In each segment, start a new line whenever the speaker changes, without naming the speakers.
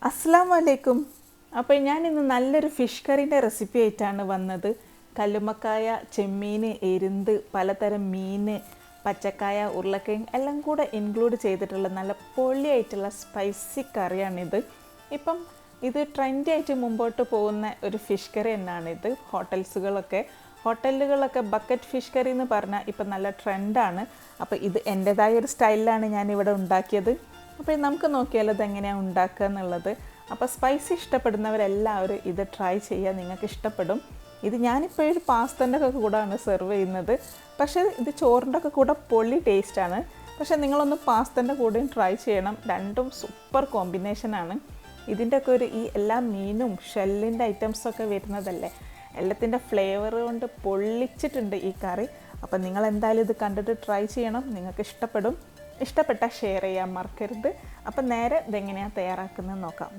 അസ്സലാമു അലൈക്കും. അപ്പോൾ ഞാൻ ഇന്ന് നല്ലൊരു ഫിഷ് കറീൻ്റെ റെസിപ്പി ആയിട്ടാണ് വന്നത്. കല്ലുമ്മക്കായ, ചെമ്മീൻ, എരുന്ത്, പലതരം മീൻ, പച്ചക്കായ, ഉരുളക്കിഴങ്ങ് എല്ലാം കൂടെ ഇൻക്ലൂഡ് ചെയ്തിട്ടുള്ള നല്ല പൊളിയായിട്ടുള്ള സ്പൈസി കറിയാണിത്. ഇപ്പം ഇത് ട്രെൻഡി ആയിട്ട് മുമ്പോട്ട് പോകുന്ന ഒരു ഫിഷ് കറി തന്നെയാണിത്. ഹോട്ടലുകളൊക്കെ ബക്കറ്റ് ഫിഷ് കറി എന്ന് പറഞ്ഞാൽ ഇപ്പം നല്ല ട്രെൻഡാണ്. അപ്പോൾ ഇത് എൻ്റേതായ ഒരു സ്റ്റൈലിലാണ് ഞാനിവിടെ ഉണ്ടാക്കിയത്. അപ്പോൾ നമുക്ക് നോക്കിയാൽ ഇതെങ്ങനെയാണ് ഉണ്ടാക്കുക എന്നുള്ളത്. അപ്പോൾ സ്പൈസി ഇഷ്ടപ്പെടുന്നവരെല്ലാവരും ഇത് ട്രൈ ചെയ്യുക, നിങ്ങൾക്ക് ഇഷ്ടപ്പെടും. ഇത് ഞാനിപ്പോൾ ഒരു പാസ്തൻ്റെ ഒക്കെ കൂടെയാണ് സെർവ് ചെയ്യുന്നത്. പക്ഷേ ഇത് ചോറിൻ്റെ ഒക്കെ കൂടെ പൊളി ടേസ്റ്റാണ്. പക്ഷേ നിങ്ങളൊന്ന് പാസ്തൻ്റെ കൂടെയും ട്രൈ ചെയ്യണം. രണ്ടും സൂപ്പർ കോമ്പിനേഷനാണ്. ഇതിൻ്റെയൊക്കെ ഈ എല്ലാ മീനും ഷെല്ലിൻ്റെ ഐറ്റംസൊക്കെ വരുന്നതല്ലേ, എല്ലാത്തിൻ്റെ ഫ്ലേവർ കൊണ്ട് പൊള്ളിച്ചിട്ടുണ്ട് ഈ കറി. അപ്പോൾ നിങ്ങൾ എന്തായാലും ഇത് കണ്ടിട്ട് ട്രൈ ചെയ്യണം, നിങ്ങൾക്ക് ഇഷ്ടപ്പെടും. ഇഷ്ടപ്പെട്ടാൽ ഷെയർ ചെയ്യാൻ മറക്കരുത്. അപ്പം നേരെ ഇതെങ്ങനെയാണ് തയ്യാറാക്കുന്നത് നോക്കാം.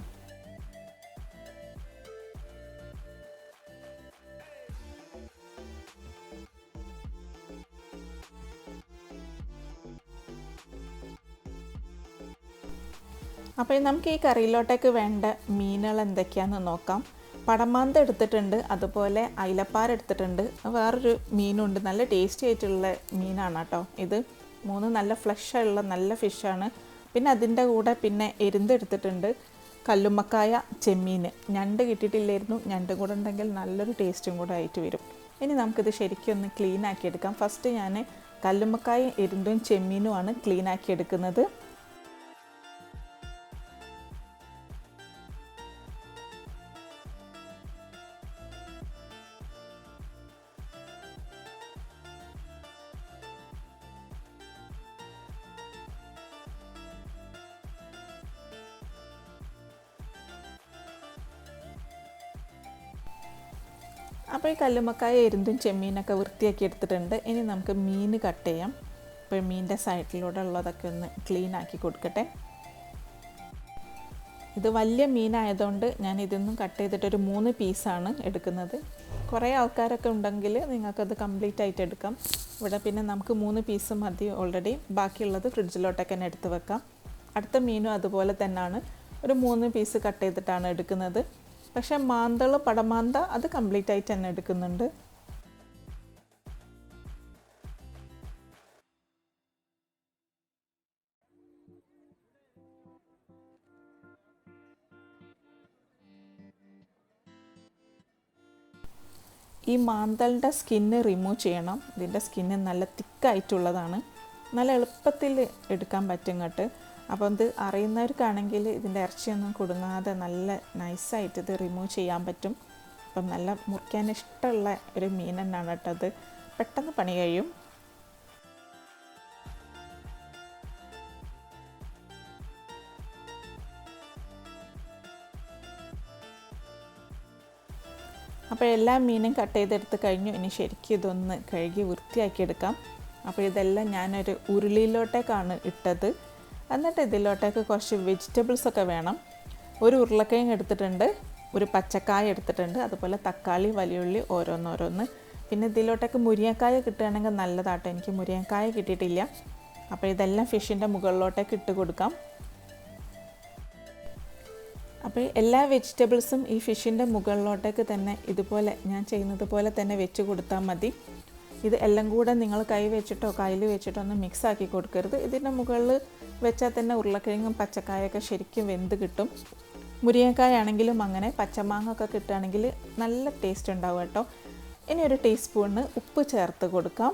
അപ്പോൾ നമുക്ക് ഈ കറിയിലോട്ടേക്ക് വേണ്ട മീനുകൾ എന്തൊക്കെയാണെന്ന് നോക്കാം. പടമാന്ത എടുത്തിട്ടുണ്ട്, അതുപോലെ അയിലപ്പാര എടുത്തിട്ടുണ്ട്, വേറൊരു മീനുണ്ട്, നല്ല ടേസ്റ്റി ആയിട്ടുള്ള മീനാണ് കേട്ടോ ഇത്. മൂന്ന് നല്ല ഫ്ലഷുള്ള നല്ല ഫിഷാണ്. പിന്നെ അതിൻ്റെ കൂടെ പിന്നെ എരുന്ത് എടുത്തിട്ടുണ്ട്, കല്ലുമ്മക്കായ, ചെമ്മീൻ. ഞണ്ട് കിട്ടിയിട്ടില്ലായിരുന്നു, ഞണ്ടും കൂടെ ഉണ്ടെങ്കിൽ നല്ലൊരു ടേസ്റ്റും കൂടെ ആയിട്ട് വരും. ഇനി നമുക്കിത് ശരിക്കും ഒന്ന് ക്ലീൻ ആക്കി എടുക്കാം. ഫസ്റ്റ് ഞാൻ കല്ലുമ്മക്കായും എരുന്തും ചെമ്മീനുമാണ് ക്ലീൻ ആക്കി എടുക്കുന്നത്. അപ്പോൾ ഈ കല്ലുമ്മക്കായ, എരുന്തും ചെമ്മീനൊക്കെ വൃത്തിയാക്കി എടുത്തിട്ടുണ്ട്. ഇനി നമുക്ക് മീൻ കട്ട് ചെയ്യാം. അപ്പോൾ മീനിൻ്റെ സൈഡിലൂടെ ഉള്ളതൊക്കെ ഒന്ന് ക്ലീൻ ആക്കി കൊടുക്കട്ടെ. ഇത് വലിയ മീനായതുകൊണ്ട് ഞാൻ ഇതൊന്നും കട്ട് ചെയ്തിട്ടൊരു 3 പീസാണ് എടുക്കുന്നത്. കുറേ ആൾക്കാരൊക്കെ ഉണ്ടെങ്കിൽ നിങ്ങൾക്കത് കംപ്ലീറ്റ് ആയിട്ട് എടുക്കാം. ഇവിടെ പിന്നെ നമുക്ക് 3 പീസ് മതി ഓൾറെഡി. ബാക്കിയുള്ളത് ഫ്രിഡ്ജിലോട്ടൊക്കെ തന്നെ എടുത്ത് വെക്കാം. അടുത്ത മീനും അതുപോലെ തന്നെയാണ്, ഒരു 3 പീസ് കട്ട് ചെയ്തിട്ടാണ് എടുക്കുന്നത്. പക്ഷേ മാന്തൾ, പടമാന്ത അത് കംപ്ലീറ്റ് ആയിട്ട് തന്നെ എടുക്കുന്നുണ്ട്. ഈ മാന്തളിൻ്റെ സ്കിന്ന് റിമൂവ് ചെയ്യണം. ഇതിൻ്റെ സ്കിന്ന് നല്ല തിക്കായിട്ടുള്ളതാണ്, നല്ല എളുപ്പത്തിൽ എടുക്കാൻ പറ്റും കേട്ട്. അപ്പം ഇത് അറിയുന്നവർക്കാണെങ്കിൽ ഇതിൻ്റെ ഇറച്ചിയൊന്നും കുടുങ്ങാതെ നല്ല നൈസായിട്ട് ഇത് റിമൂവ് ചെയ്യാൻ പറ്റും. അപ്പം നല്ല മുറിക്കാൻ ഇഷ്ടമുള്ള ഒരു മീൻ തന്നെയാണ് കേട്ടോ അത്, പെട്ടെന്ന് പണി കഴിയും. അപ്പോൾ എല്ലാ മീനും കട്ട് ചെയ്തെടുത്ത് കഴിഞ്ഞു. ഇനി ശരിക്കും ഇതൊന്ന് കഴുകി വൃത്തിയാക്കിയെടുക്കാം. അപ്പോൾ ഇതെല്ലാം ഞാനൊരു ഉരുളിയിലോട്ടേക്കാണ് ഇട്ടത്. എന്നിട്ട് ഇതിലോട്ടേക്ക് കുറച്ച് വെജിറ്റബിൾസൊക്കെ വേണം. ഒരു ഉരുളക്കിഴങ്ങ് എടുത്തിട്ടുണ്ട്, ഒരു പച്ചക്കായ എടുത്തിട്ടുണ്ട്, അതുപോലെ തക്കാളി, വലിയുള്ളി ഓരോന്നോരോന്ന്. പിന്നെ ഇതിലോട്ടേക്ക് മുരിങ്ങക്കായ കിട്ടുകയാണെങ്കിൽ നല്ലതാട്ടോ. എനിക്ക് മുരിങ്ങക്കായ കിട്ടിയിട്ടില്ല. അപ്പോൾ ഇതെല്ലാം ഫിഷിൻ്റെ മുകളിലോട്ടേക്ക് ഇട്ട് കൊടുക്കാം. അപ്പോൾ എല്ലാ വെജിറ്റബിൾസും ഈ ഫിഷിൻ്റെ മുകളിലോട്ടേക്ക് തന്നെ ഇതുപോലെ ഞാൻ ചെയ്യുന്നത് പോലെ തന്നെ വെച്ച് കൊടുത്താൽ മതി. ഇത് എല്ലാം കൂടെ നിങ്ങൾ കൈ വെച്ചിട്ടോ കയ്യിൽ വെച്ചിട്ടോ ഒന്ന് മിക്സ് ആക്കി കൊടുക്കരുത്. ഇതിൻ്റെ മുകളിൽ വെച്ചാൽ തന്നെ ഉരുളക്കിഴങ്ങും പച്ചക്കായൊക്കെ ശരിക്കും വെന്ത് കിട്ടും. മുരിങ്ങക്കായ ആണെങ്കിലും അങ്ങനെ, പച്ചമാങ്ങ ഒക്കെ കിട്ടുകയാണെങ്കിൽ നല്ല ടേസ്റ്റ് ഉണ്ടാവും കേട്ടോ. ഇനി ഒരു ടീസ്പൂണിന് ഉപ്പ് ചേർത്ത് കൊടുക്കാം.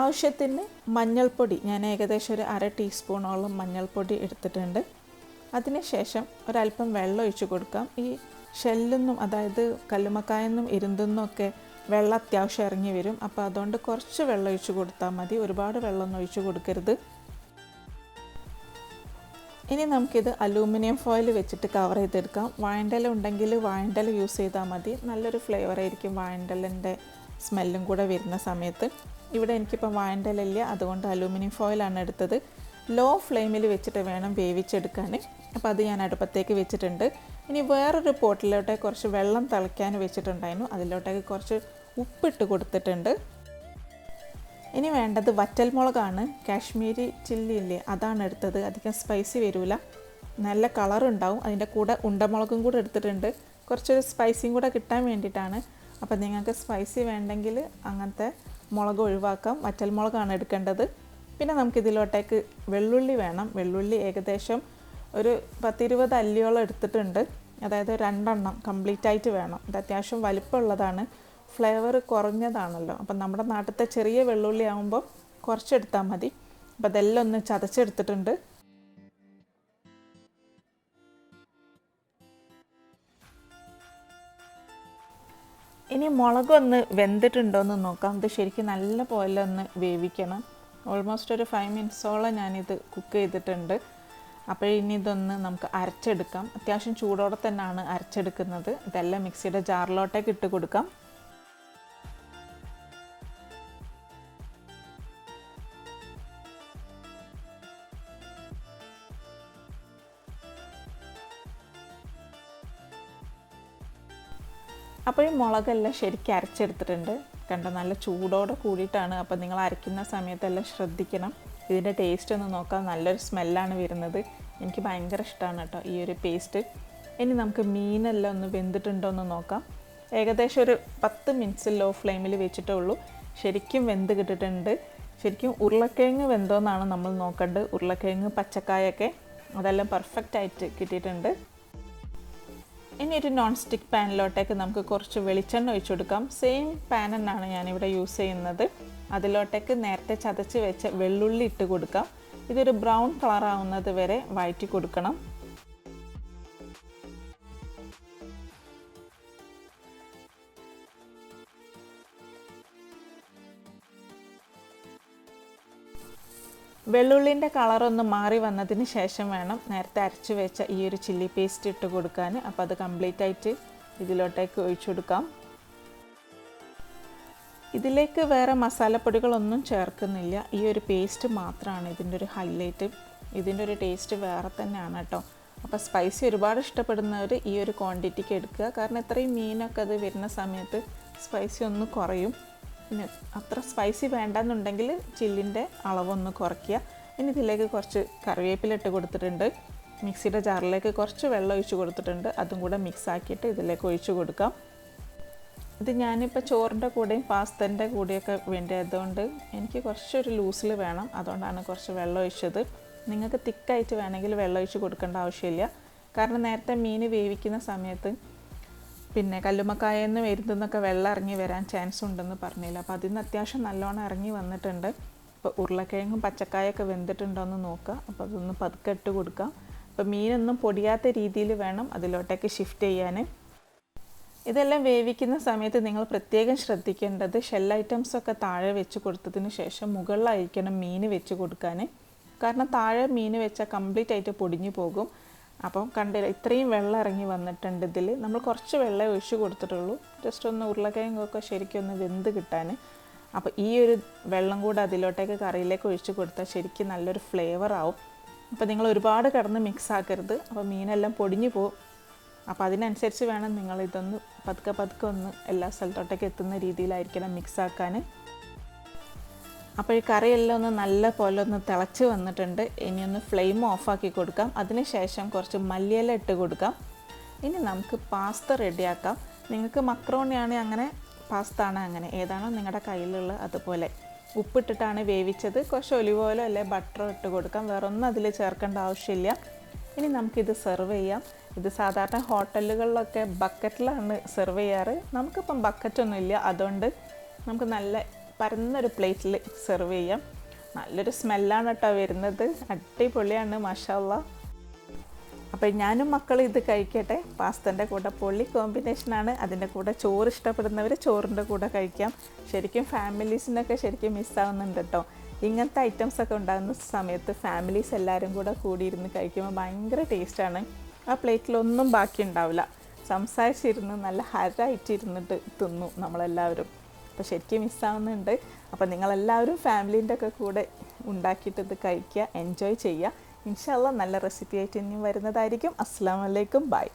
ആവശ്യത്തിന് മഞ്ഞൾപ്പൊടി, ഞാൻ ഏകദേശം ഒരു 1/2 ടീസ്പൂണോളം മഞ്ഞൾപ്പൊടി എടുത്തിട്ടുണ്ട്. അതിനുശേഷം ഒരല്പം വെള്ളം ഒഴിച്ച് കൊടുക്കാം. ഈ ഷെല്ലൊന്നും, അതായത് കല്ലുമ്മക്കായെന്നും എരുന്തെന്നും ഒക്കെ വെള്ളം അത്യാവശ്യം ഇറങ്ങി വരും. അപ്പോൾ അതുകൊണ്ട് കുറച്ച് വെള്ളം ഒഴിച്ച് കൊടുത്താൽ മതി, ഒരുപാട് വെള്ളമൊന്നും ഒഴിച്ച് കൊടുക്കരുത്. ഇനി നമുക്കിത് അലൂമിനിയം ഫോയിൽ വെച്ചിട്ട് കവർ ചെയ്തെടുക്കാം. വാഴൻ്റെ ഇല ഉണ്ടെങ്കിൽ വാഴൻ്റെ ഇല യൂസ് ചെയ്താൽ മതി, നല്ലൊരു ഫ്ലേവറായിരിക്കും വാഴൻ്റെ ഇലൻ്റെ സ്മെല്ലും കൂടെ വരുന്ന സമയത്ത്. ഇവിടെ എനിക്കിപ്പോൾ വാഴൻ്റെ ഇല ഇല്ല, അതുകൊണ്ട് അലൂമിനിയം ഫോയിലാണ് എടുത്തത്. ലോ ഫ്ലെയിമിൽ വെച്ചിട്ട് വേണം വേവിച്ചെടുക്കാൻ. അപ്പോൾ അത് ഞാൻ അടുപ്പത്തേക്ക് വെച്ചിട്ടുണ്ട്. ഇനി വേറൊരു പോട്ടിലോട്ടേക്ക് കുറച്ച് വെള്ളം തിളയ്ക്കാൻ വെച്ചിട്ടുണ്ടായിരുന്നു, അതിലോട്ടേക്ക് കുറച്ച് ഉപ്പിട്ട് കൊടുത്തിട്ടുണ്ട്. ഇനി വേണ്ടത് വറ്റൽമുളകാണ്. കാശ്മീരി ചില്ലി ഇല്ലേ, അതാണ് എടുത്തത്. അധികം സ്പൈസി വരില്ല. നല്ല കളറുണ്ടാവും. അതിൻ്റെ കൂടെ ഉണ്ടമുളകും കൂടെ എടുത്തിട്ടുണ്ട്, കുറച്ചൊരു സ്പൈസിയും കൂടെ കിട്ടാൻ വേണ്ടിയിട്ടാണ്. അപ്പോൾ നിങ്ങൾക്ക് സ്പൈസി വേണ്ടെങ്കിൽ അങ്ങനത്തെ മുളക് ഒഴിവാക്കാം, വറ്റൽമുളകാണ് എടുക്കേണ്ടത്. പിന്നെ നമുക്കിതിലോട്ടേക്ക് വെള്ളുള്ളി വേണം. വെള്ളുള്ളി ഏകദേശം ഒരു 10-20 അല്ലിയോളം എടുത്തിട്ടുണ്ട്, അതായത് 2 എണ്ണം കംപ്ലീറ്റ് ആയിട്ട് വേണം. ഇത് അത്യാവശ്യം വലിപ്പമുള്ളതാണ്, ഫ്ലേവർ കുറഞ്ഞതാണല്ലോ. അപ്പം നമ്മുടെ നാട്ടിലത്തെ ചെറിയ വെള്ളുള്ളി ആകുമ്പോൾ കുറച്ചെടുത്താൽ മതി. അപ്പോൾ അതെല്ലാം ഒന്ന് ചതച്ചെടുത്തിട്ടുണ്ട്. ഇനി മുളകൊന്ന് വെന്തിട്ടുണ്ടോയെന്ന് നോക്കാം. ഇത് ശരിക്കും നല്ല പോലെ ഒന്ന് വേവിക്കണം. ഓൾമോസ്റ്റ് ഒരു 5 മിനിറ്റ്സോളം ഞാനിത് കുക്ക് ചെയ്തിട്ടുണ്ട്. അപ്പോൾ ഇനി ഇതൊന്ന് നമുക്ക് അരച്ചെടുക്കാം. അത്യാവശ്യം ചൂടോടെ തന്നെയാണ് അരച്ചെടുക്കുന്നത്. ഇതെല്ലാം മിക്സിയുടെ ജാറിലോട്ടേക്ക് ഇട്ട് കൊടുക്കാം. അപ്പോൾ ഈ മുളകെല്ലാം ശരിക്കും അരച്ചെടുത്തിട്ടുണ്ട്. കണ്ടോ, നല്ല ചൂടോടെ കൂടിയിട്ടാണ്. അപ്പോൾ നിങ്ങൾ അരയ്ക്കുന്ന സമയത്തെല്ലാം ശ്രദ്ധിക്കണം. ഇതിൻ്റെ ടേസ്റ്റ് ഒന്ന് നോക്കാം. നല്ലൊരു സ്മെല്ലാണ് വരുന്നത്. എനിക്ക് ഭയങ്കര ഇഷ്ടമാണ് കേട്ടോ ഈ ഒരു പേസ്റ്റ്. ഇനി നമുക്ക് മീനെല്ലാം ഒന്ന് വെന്തിട്ടുണ്ടോ എന്ന് നോക്കാം. ഏകദേശം ഒരു 10 മിനിറ്റ്സ് ലോ ഫ്ലെയിമിൽ വെച്ചിട്ടേ ഉള്ളൂ. ശരിക്കും വെന്ത് കിട്ടിയിട്ടുണ്ട്. ശരിക്കും ഉരുളക്കിഴങ്ങ് വെന്തോന്നാണ് നമ്മൾ നോക്കേണ്ടത്. ഉരുളക്കിഴങ്ങ്, പച്ചക്കായൊക്കെ അതെല്ലാം പെർഫെക്റ്റ് ആയിട്ട് കിട്ടിയിട്ടുണ്ട്. ഇനി ഒരു നോൺ സ്റ്റിക്ക് പാനിലോട്ടേക്ക് നമുക്ക് കുറച്ച് വെളിച്ചെണ്ണ ഒഴിച്ചു കൊടുക്കാം. സെയിം പാൻ തന്നെയാണ് ഞാനിവിടെ യൂസ് ചെയ്യുന്നത്. അതിലോട്ടേക്ക് നേരത്തെ ചതച്ച് വെച്ച വെള്ളുള്ളി ഇട്ട് കൊടുക്കാം. ഇതൊരു ബ്രൗൺ കളർ ആവുന്നത് വരെ വഴറ്റി കൊടുക്കണം. വെള്ളുള്ളിൻ്റെ കളറൊന്ന് മാറി വന്നതിന് ശേഷം വേണം നേരത്തെ അരച്ച് വെച്ച ഈ ഒരു ചില്ലി പേസ്റ്റ് ഇട്ട് കൊടുക്കാൻ. അപ്പോൾ അത് കംപ്ലീറ്റ് ആയിട്ട് ഇതിലോട്ടേക്ക് ഒഴിച്ചു കൊടുക്കാം. ഇതിലേക്ക് വേറെ മസാലപ്പൊടികളൊന്നും ചേർക്കുന്നില്ല. ഈ ഒരു പേസ്റ്റ് മാത്രമാണ് ഇതിൻ്റെ ഒരു ഹൈലൈറ്റ്. ഇതിൻ്റെ ഒരു ടേസ്റ്റ് വേറെ തന്നെയാണ് കേട്ടോ. അപ്പോൾ സ്പൈസി ഒരുപാട് ഇഷ്ടപ്പെടുന്നവർ ഈ ഒരു ക്വാണ്ടിറ്റിക്ക് എടുക്കുക. കാരണം ഇത്രയും മീനൊക്കെ അത് വരുന്ന സമയത്ത് സ്പൈസി ഒന്ന് കുറയും. പിന്നെ അത്ര സ്പൈസി വേണ്ടെന്നുണ്ടെങ്കിൽ ചില്ലിൻ്റെ അളവൊന്ന് കുറയ്ക്കുക. ഇനി ഇതിലേക്ക് കുറച്ച് കറിവേപ്പില ഇട്ട് കൊടുത്തിട്ടുണ്ട്. മിക്സിയുടെ ജാറിലേക്ക് കുറച്ച് വെള്ളം ഒഴിച്ച് കൊടുത്തിട്ടുണ്ട്. അതും കൂടെ മിക്സ് ആക്കിയിട്ട് ഇതിലേക്ക് ഒഴിച്ച് കൊടുക്കാം. ഇത് ഞാനിപ്പോൾ ചോറിൻ്റെ കൂടെയും പാസ്തൻ്റെ കൂടെയൊക്കെ വേണ്ടിയതുകൊണ്ട് എനിക്ക് കുറച്ചൊരു ലൂസിൽ വേണം. അതുകൊണ്ടാണ് കുറച്ച് വെള്ളം ഒഴിച്ചത്. നിങ്ങൾക്ക് തിക്കായിട്ട് വേണമെങ്കിൽ വെള്ളം ഒഴിച്ച് കൊടുക്കേണ്ട ആവശ്യമില്ല. കാരണം നേരത്തെ മീൻ വേവിക്കുന്ന സമയത്ത് പിന്നെ കല്ലുമ്മക്കായെന്ന് വരുന്നതെന്നൊക്കെ വെള്ളം ഇറങ്ങി വരാൻ ചാൻസ് ഉണ്ടെന്ന് പറഞ്ഞില്ല. അപ്പോൾ അതിൽ നിന്ന് അത്യാവശ്യം നല്ലോണം ഇറങ്ങി വന്നിട്ടുണ്ട്. ഇപ്പോൾ ഉരുളക്കിഴങ്ങും പച്ചക്കായൊക്കെ വെന്തിട്ടുണ്ടോ എന്ന് നോക്കുക. അപ്പോൾ അതൊന്ന് പതുക്കെ ഇട്ട് കൊടുക്കാം. അപ്പോൾ മീനൊന്നും പൊടിയാത്ത രീതിയിൽ വേണം അതിലോട്ടേക്ക് ഷിഫ്റ്റ് ചെയ്യാൻ. ഇതെല്ലാം വേവിക്കുന്ന സമയത്ത് നിങ്ങൾ പ്രത്യേകം ശ്രദ്ധിക്കേണ്ടത് ഷെൽ ഐറ്റംസൊക്കെ താഴെ വെച്ച് കൊടുത്തതിന് ശേഷം മുകളിലായിരിക്കണം മീൻ വെച്ച് കൊടുക്കാൻ. കാരണം താഴെ മീൻ വെച്ചാൽ കംപ്ലീറ്റ് ആയിട്ട് പൊടിഞ്ഞു പോകും. അപ്പം കണ്ടില്ല, ഇത്രയും വെള്ളം ഇറങ്ങി വന്നിട്ടുണ്ട്. ഇതിൽ നമ്മൾ കുറച്ച് വെള്ളം ഒഴിച്ച് കൊടുത്തിട്ടുള്ളൂ, ജസ്റ്റ് ഒന്ന് ഉരുളക്കിഴങ്ങൊക്കെ ശരിക്കും ഒന്ന് വെന്ത് കിട്ടാൻ. അപ്പോൾ ഈ ഒരു വെള്ളം കൂടെ അതിലോട്ടേക്ക് കറിയിലേക്ക് ഒഴിച്ച് കൊടുത്താൽ ശരിക്കും നല്ലൊരു ഫ്ലേവർ ആവും. അപ്പോൾ നിങ്ങൾ ഒരുപാട് കിടന്ന് മിക്സ് ആക്കരുത്. അപ്പോൾ മീനെല്ലാം പൊടിഞ്ഞു പോകും. അപ്പോൾ അതിനനുസരിച്ച് വേണം നിങ്ങൾ ഇതൊന്ന് പതുക്കെ പതുക്കെ ഒന്ന് എല്ലാ സ്ഥലത്തോട്ടേക്ക് എത്തുന്ന രീതിയിലായിരിക്കണം മിക്സ് ആക്കാൻ. അപ്പോൾ ഈ കറിയെല്ലാം ഒന്ന് നല്ല പോലെ ഒന്ന് തിളച്ച് വന്നിട്ടുണ്ട്. ഇനി ഒന്ന് ഫ്ലെയിം ഓഫാക്കി കൊടുക്കാം. അതിന് ശേഷം കുറച്ച് മല്ലിയില ഇട്ട് കൊടുക്കാം. ഇനി നമുക്ക് പാസ്ത റെഡിയാക്കാം. നിങ്ങൾക്ക് മക്രോണിയാണ് അങ്ങനെ, പാസ്ത ആണ് അങ്ങനെ, ഏതാണോ നിങ്ങളുടെ കയ്യിലുള്ള അതുപോലെ ഉപ്പിട്ടിട്ടാണ് വേവിച്ചത്. കുറച്ച് ഒലിവ് ഓയിലോ അല്ലെ ബട്ടറോ ഇട്ട് കൊടുക്കാം. വേറൊന്നും അതിൽ ചേർക്കേണ്ട ആവശ്യമില്ല. ഇനി നമുക്കിത് സെർവ് ചെയ്യാം. ഇത് സാധാരണ ഹോട്ടലുകളിലൊക്കെ ബക്കറ്റിലാണ് സെർവ് ചെയ്യാറ്. നമുക്കിപ്പം ബക്കറ്റൊന്നും ഇല്ല, അതുകൊണ്ട് നമുക്ക് നല്ല പരന്നൊരു പ്ലേറ്റിൽ സെർവ് ചെയ്യാം. നല്ലൊരു സ്മെല്ലാണ് കേട്ടോ വരുന്നത്. അടിപൊളിയാണ്, മാഷാഅല്ലാഹ്. അപ്പോൾ ഞാനും മക്കളും ഇത് കഴിക്കട്ടെ. പാസ്തൻ്റെ കൂടെ പൊള്ളി കോമ്പിനേഷനാണ്. അതിൻ്റെ കൂടെ ചോറ് ഇഷ്ടപ്പെടുന്നവർ ചോറിൻ്റെ കൂടെ കഴിക്കാം. ശരിക്കും ഫാമിലീസിനൊക്കെ ശരിക്കും മിസ്സാവുന്നുണ്ട് കേട്ടോ. ഇങ്ങനത്തെ ഐറ്റംസൊക്കെ ഉണ്ടാകുന്ന സമയത്ത് ഫാമിലീസ് എല്ലാവരും കൂടെ കൂടിയിരുന്ന് കഴിക്കുമ്പോൾ ഭയങ്കര ടേസ്റ്റാണ്. ആ പ്ലേറ്റിലൊന്നും ബാക്കി ഉണ്ടാവില്ല. സംസാരിച്ചിരുന്ന് നല്ല ഹരായിട്ടിരുന്നിട്ട് തിന്നു നമ്മളെല്ലാവരും. അപ്പോൾ ശരിക്കും മിസ്സാവുന്നുണ്ട്. അപ്പോൾ നിങ്ങളെല്ലാവരും ഫാമിലീൻ്റെ ഒക്കെ കൂടെ ഉണ്ടാക്കിയിട്ട് ഇത് കഴിക്കുക, എൻജോയ് ചെയ്യുക. ഇൻഷാ അല്ലാഹ് നല്ല റെസിപ്പി ആയിട്ട് ഇനിയും വരുന്നതായിരിക്കും. അസ്സലാമു അലൈക്കും, ബൈ.